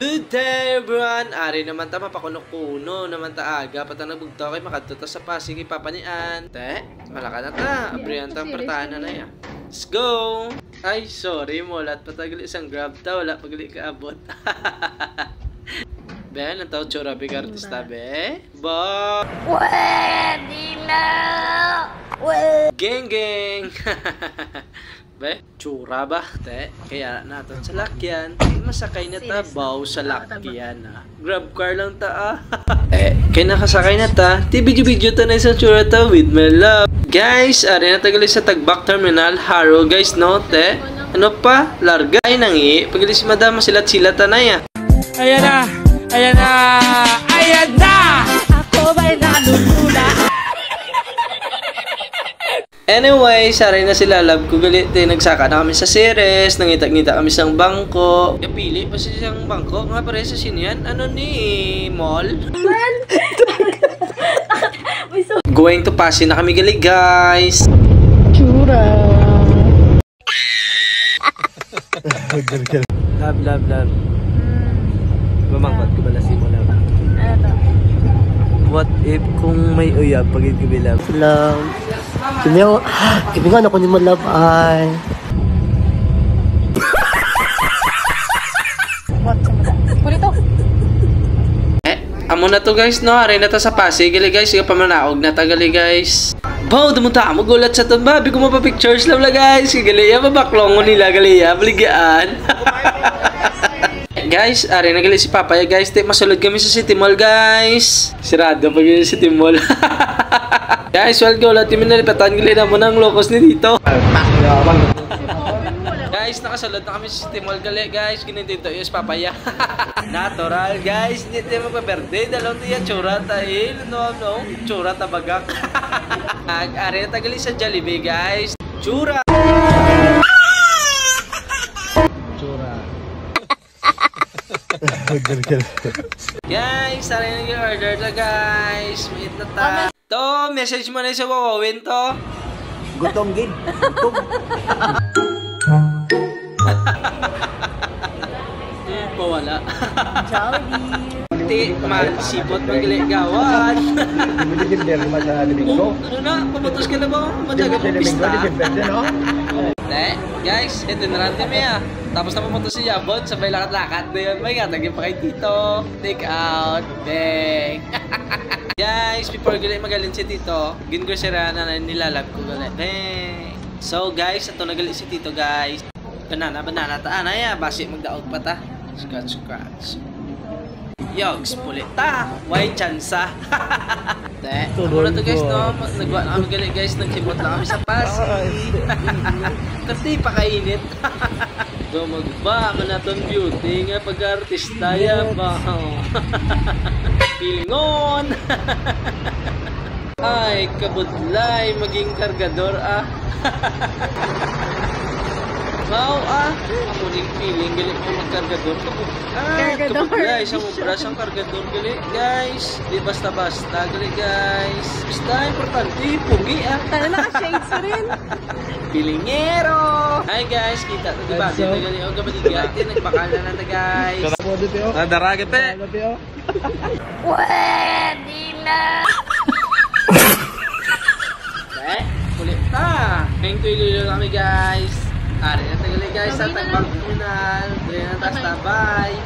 Good day everyone! Ari naman ta mapakuno-kuno naman ta aga patang nagbugto kay makadto sa Pasig ipapanian. Te, malaka na ta. Abrihan tang pertahanan na ya. Let's go! Ay, sorry mo lat patagali isang grab ta wala pagali kaabot. Ben, ang tao tsura big artista be. Ba! Pwede na! Geng geng! Be, tsura ba? Te, kaya natin sa lakyan. Masakay na ta, baw sa lakyan ah. Grab car lang ta ah. Kaya nakasakay na ta. Video ta na isang tsura ta with my love. Guys, ari na tagali sa Tagbak Terminal, Haro guys no, te. Ano pa? Larga ay nangi. Pagili si madama silat-silat na ya. Ayan na! Ayan na! Ayan na! Ako ba'y nalulula? Anyway, saray na sila love ko galit. Nagsaka na kami sa series. Nangita-ngita kami sa bangko. Kapili pa siya siyang bangko. Nga pare sa sinian. Ano ni mall? Going to Pasig na kami gali guys. Tsura. Love. Mamangkot ko bala si mo love. Ano to? What if kung may uyab pagid ko love? Love. Kimi nga ako ni mo love ay. Pulito. Amo na to guys no. Aray na to sa Pasig. Gali guys. Sige pa manaog na tagali guys. Baw, dumunta mo gulat sa tumba. Babi ko mapapictures lang guys. Gali ya mabaklongo nila gali ya. Baligaan. Guys, aray na gali si Papaya guys. Masulod kami sa City Mall guys. Sirado pag yun sa City Mall. Guys, well go lahat yung nalipatan gali na mo ng locos ni dito. Guys, nakasalod na kami sa City Mall gali guys. Ginintito yung Papaya. Natural guys. Hindi tayo magpa-birthday. Dalawang tiya tsura tayo. No. Tsura tabagak. Aray na tagali sa Jollibee guys. Tsura. Guys, aray na nag-order na guys. Wait na ta. To, message mo na sa wawawin to. Gutom gid. Po wala. Jollibee. Ti, sipot magligawan. Ano na? Pumutos ka na ba? Madyaga mo pista. Guys, ito na rin kami ah. Tapos na pumunta si Yabon, sabay lakat-lakat na yun. May nga, naging pa kay Tito. Take out. Bang. Guys, before galing magaling si Tito, gingrosera na nilalab ko galing. Bang. So guys, ito na galing si Tito guys. Banana taan ya. Basi magdaog pa ta. Scratch. Yogs, pulit ta. Why chansa? Ako na to guys no. Nagwa na kami galing guys. Nagsimot lang kami sa Pasig. Kasi pakainit. Magba ka na itong beauty nga pag-artista yan ba? Pilingon! Ay, kabudlay, maging kargador ah. Wow ah, ako ning feeling galing mo magkargador. Kabudlay, sa mubra siyang kargador galing guys. Di basta-basta galing guys. Basta importante, pugi ah. Tala naka-shades rin. Pilingero! Hi guys, kita to diba? Dito gali o gabaligyati, nagbakal na na guys. Nadaragat eh. Pwede na! Kulit ta. Ngayong tuloy kami guys. Ari na tagali guys sa Tagbak Terminal. Dre na tas bye.